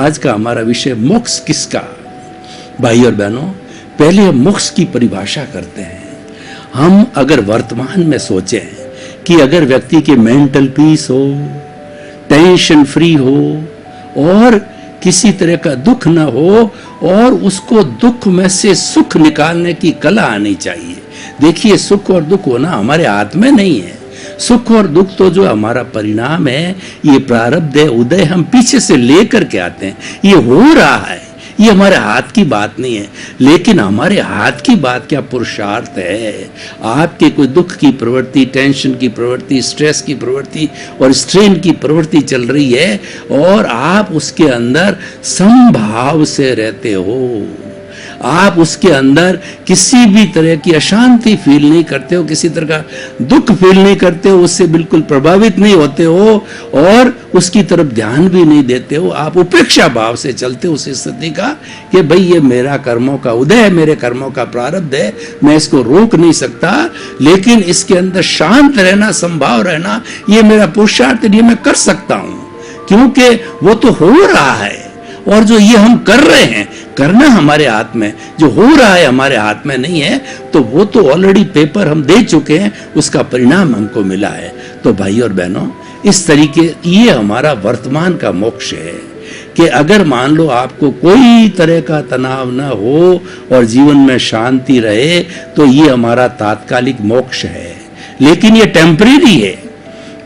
आज का हमारा विषय मोक्ष किसका। भाई और बहनों, पहले हम मोक्ष की परिभाषा करते हैं। हम अगर वर्तमान में सोचें कि अगर व्यक्ति के मेंटल पीस हो, टेंशन फ्री हो और किसी तरह का दुख ना हो और उसको दुख में से सुख निकालने की कला आनी चाहिए। देखिए, सुख और दुख होना हमारे हाथ में नहीं है। सुख और दुख तो जो हमारा परिणाम है, ये प्रारब्ध है, उदय हम पीछे से लेकर के आते हैं। ये हो रहा है, ये हमारे हाथ की बात नहीं है। लेकिन हमारे हाथ की बात क्या पुरुषार्थ है। आपके कोई दुख की प्रवृत्ति, टेंशन की प्रवृत्ति, स्ट्रेस की प्रवृत्ति और स्ट्रेन की प्रवृत्ति चल रही है और आप उसके अंदर समभाव से रहते हो। आप उसके अंदर किसी भी तरह की अशांति फील नहीं करते हो, किसी तरह का दुख फील नहीं करते हो, उससे बिल्कुल प्रभावित नहीं होते हो और उसकी तरफ ध्यान भी नहीं देते हो। आप उपेक्षा भाव से चलते हो उस स्थिति का कि भाई ये मेरा कर्मों का उदय है, मेरे कर्मों का प्रारब्ध है, मैं इसको रोक नहीं सकता, लेकिन इसके अंदर शांत रहना, संभाव रहना, ये मेरा पुरुषार्थ, ये मैं कर सकता हूं क्योंकि वो तो हो रहा है। और जो ये हम कर रहे हैं, करना हमारे हाथ में, जो हो रहा है हमारे हाथ में नहीं है, तो वो तो ऑलरेडी पेपर हम दे चुके हैं, उसका परिणाम हमको मिला है। तो भाई और बहनों, इस तरीके ये हमारा वर्तमान का मोक्ष है कि अगर मान लो आपको कोई तरह का तनाव ना हो और जीवन में शांति रहे, तो ये हमारा तात्कालिक मोक्ष है। लेकिन ये टेम्परेरी है,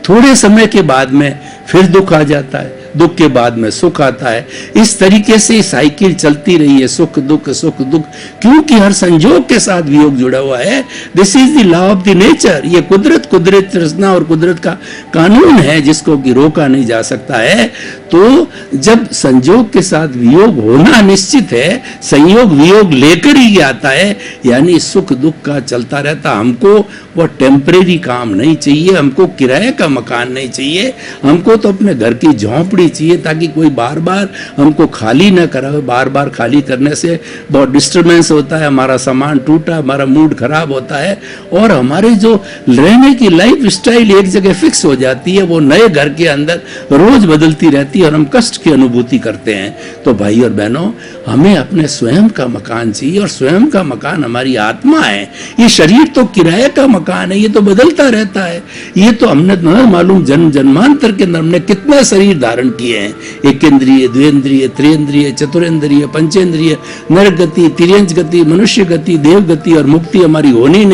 थोड़े समय के बाद में फिर दुख आ जाता है, दुख के बाद में सुख आता है। इस तरीके से साइकिल चलती रही है, सुख दुख सुख दुख, क्योंकि हर संजोग के साथ वियोग जुड़ा हुआ है। This is the law of the nature. ये कुदरत तृष्णा और कुदरत का कानून है जिसको कि रोका नहीं जा सकता है। तो जब संजोग के साथ वियोग होना निश्चित है, संयोग वियोग लेकर ही आता है, यानी सुख दुख का चलता रहता। हमको वो टेम्परेरी काम नहीं चाहिए, हमको किराए का मकान नहीं चाहिए, हमको तो अपने घर की झोंपड़ी चाहिए ताकि कोई बार बार हमको खाली न कराए। बार बार खाली करने से बहुत डिस्टर्बेंस होता है, हमारा सामान टूटा, हमारा मूड खराब होता है और हमारे जो रहने की लाइफ स्टाइल एक जगह फिक्स हो जाती है, वो नए घर के अंदर रोज बदलती रहती है और हम कष्ट की अनुभूति करते हैं। तो भाई और बहनों, हमें अपने स्वयं का मकान चाहिए और स्वयं का मकान हमारी आत्मा है। ये शरीर तो किराए का मकान है, ये तो बदलता रहता है। ये तो हमने न मालूम जन्म जन्मांतर के अंदर हमने कितने शरीर धारण किए हैं, एक इंद्रिय, द्विंद्रिय, त्रिंद्रिय, चतुरेंद्रिय, पंचेंद्रिय, नरक गति, तिर्यंच गति, मनुष्य गति, देव गति और मुक्ति हमारी हुई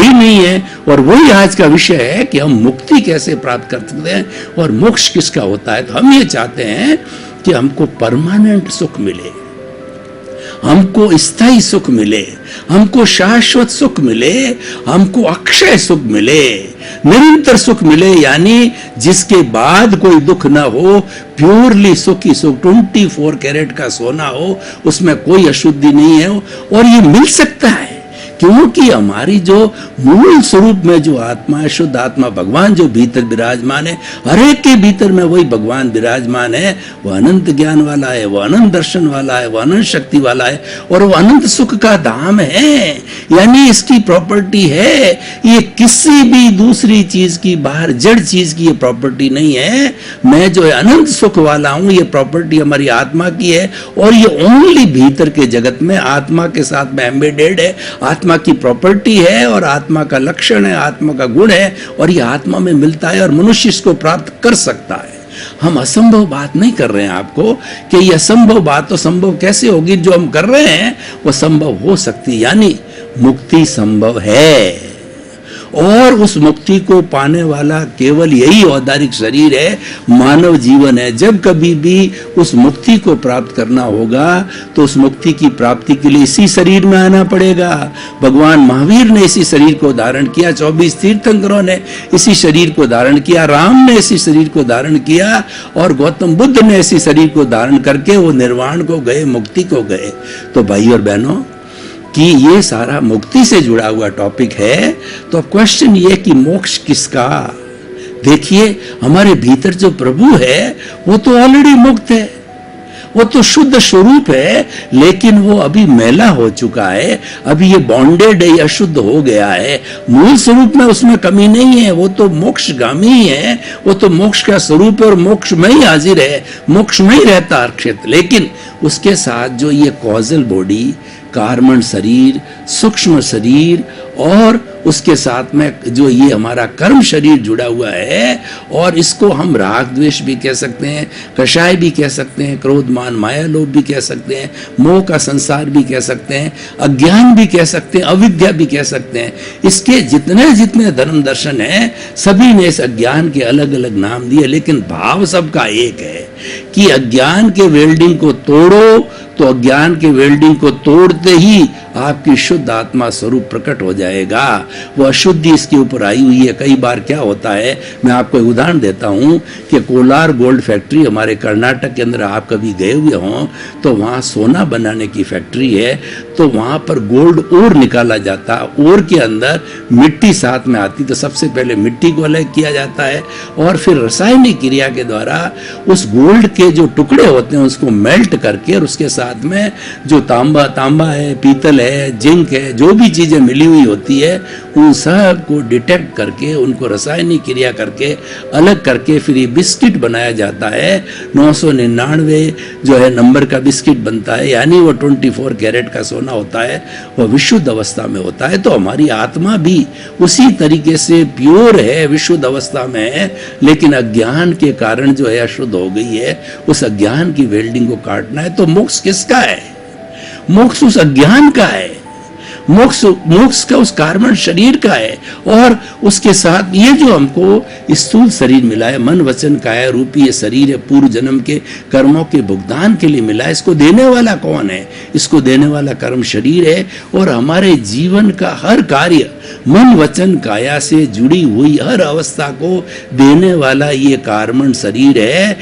नहीं है। और वही आज का विषय है कि हम मुक्ति कैसे प्राप्त कर सकते हैं और मोक्ष किसका होता है। तो हम ये चाहते हैं कि हमको परमानेंट सुख मिले, हमको स्थायी सुख मिले, हमको शाश्वत सुख मिले, हमको अक्षय सुख मिले, निरंतर सुख मिले, यानी जिसके बाद कोई दुख ना हो, प्योरली सुख ही सुख, 24 कैरेट का सोना हो, उसमें कोई अशुद्धि नहीं है। और ये मिल सकता है क्योंकि हमारी जो मूल स्वरूप में जो आत्मा है, शुद्ध आत्मा भगवान जो भीतर विराजमान है, हर एक के भीतर में वही भगवान विराजमान है। वह अनंत ज्ञान वाला है, वह अनंत दर्शन वाला है, वह अनंत शक्ति वाला है और वह अनंत सुख का धाम है, यानी इसकी प्रॉपर्टी है। ये किसी भी दूसरी चीज की, बाहर जड़ चीज की ये प्रॉपर्टी नहीं है। मैं जो है अनंत सुख वाला हूं, ये प्रॉपर्टी हमारी आत्मा की है और ये ओनली भीतर के जगत में आत्मा के साथ में एम्बेडेड है, आत्मा की प्रॉपर्टी है और आत्मा का लक्षण है, आत्मा का गुण है और ये आत्मा में मिलता है और मनुष्य इसको प्राप्त कर सकता है। हम असंभव बात नहीं कर रहे हैं आपको कि ये असंभव बात तो संभव कैसे होगी, जो हम कर रहे हैं वो संभव हो सकती है, यानी मुक्ति संभव है। और उस मुक्ति को पाने वाला केवल यही औदारिक शरीर है, मानव जीवन है। जब कभी भी उस मुक्ति को प्राप्त करना होगा तो उस मुक्ति की प्राप्ति के लिए इसी शरीर में आना पड़ेगा। भगवान महावीर ने इसी शरीर को धारण किया, 24 तीर्थंकरों ने इसी शरीर को धारण किया, राम ने इसी शरीर को धारण किया और गौतम बुद्ध ने इसी शरीर को धारण करके वो निर्वाण को गए, मुक्ति को गए। तो भाई और बहनों, कि ये सारा मुक्ति से जुड़ा हुआ टॉपिक है। तो अब क्वेश्चन ये कि मोक्ष किसका। देखिए, हमारे भीतर जो प्रभु है वो तो ऑलरेडी मुक्त है, वो तो शुद्ध स्वरूप है, लेकिन वो अभी मैला हो चुका है, अभी ये बॉन्डेड है, ये अशुद्ध हो गया है। मूल स्वरूप में उसमें कमी नहीं है, वो तो मोक्षगामी ही है, वो तो मोक्ष का स्वरूप है और मोक्ष में ही हाजिर है, मोक्ष में ही रहता हर क्षेत्र। लेकिन उसके साथ जो ये कॉजल बॉडी, कार्बन शरीर, सूक्ष्म शरीर और उसके साथ में जो ये हमारा कर्म शरीर जुड़ा हुआ है, और इसको हम राग द्वेष भी कह सकते हैं, कषाय भी कह सकते हैं, क्रोध मान माया लोभ भी कह सकते हैं, मोह का संसार भी कह सकते हैं, अज्ञान भी कह सकते हैं, अविद्या भी कह सकते हैं। इसके जितने जितने धर्म दर्शन हैं, सभी ने इस अज्ञान के अलग अलग नाम दिए, लेकिन भाव सबका एक है कि अज्ञान के वेल्डिंग को तोड़ो, तो अज्ञान के वेल्डिंग को तोड़ते ही आपकी शुद्ध आत्मा स्वरूप प्रकट हो जाएगा। वो अशुद्धि इसके ऊपर आई हुई है। कई बार क्या होता है, मैं आपको एक उदाहरण देता हूँ कि कोलार गोल्ड फैक्ट्री हमारे कर्नाटक के अंदर आप कभी गए हुए हों तो वहाँ सोना बनाने की फैक्ट्री है, तो वहाँ पर गोल्ड ओर निकाला जाता, ओर के अंदर मिट्टी साथ में आती, तो सबसे पहले मिट्टी को अलग किया जाता है और फिर रासायनिक क्रिया के द्वारा उस गोल्ड के जो टुकड़े होते हैं उसको मेल्ट करके, और उसके साथ में जो तांबा है, पीतल है, जिंक है, जो भी चीजें मिली हुई होती है, उन सब को डिटेक्ट करके, उनको रासायनिक क्रिया करके अलग करके फिर ये बिस्किट बनाया जाता है। 999 जो है नंबर का बिस्किट बनता है, यानी वो 24 कैरेट का सोना होता है, वह विशुद्ध अवस्था में होता है। तो हमारी आत्मा भी उसी तरीके से प्योर है, विशुद्ध अवस्था में है, लेकिन अज्ञान के कारण जो है अशुद्ध हो गई है। उस अज्ञान की वेल्डिंग को काटना है। तो मोक्ष किसका है? मोक्ष उस अज्ञान का है, मोक्ष का उस कार्बन शरीर का है। और उसके साथ ये जो हमको स्थूल शरीर मिला है, मन वचन काया रूपी ये शरीर है, पूर्व जन्म के कर्मों के भुगतान के लिए मिला है। इसको देने वाला कौन है? इसको देने वाला कर्म शरीर है। और हमारे जीवन का हर कार्य मन वचन काया से जुड़ी हुई हर अवस्था को देने वाला ये कार्बन शरीर है।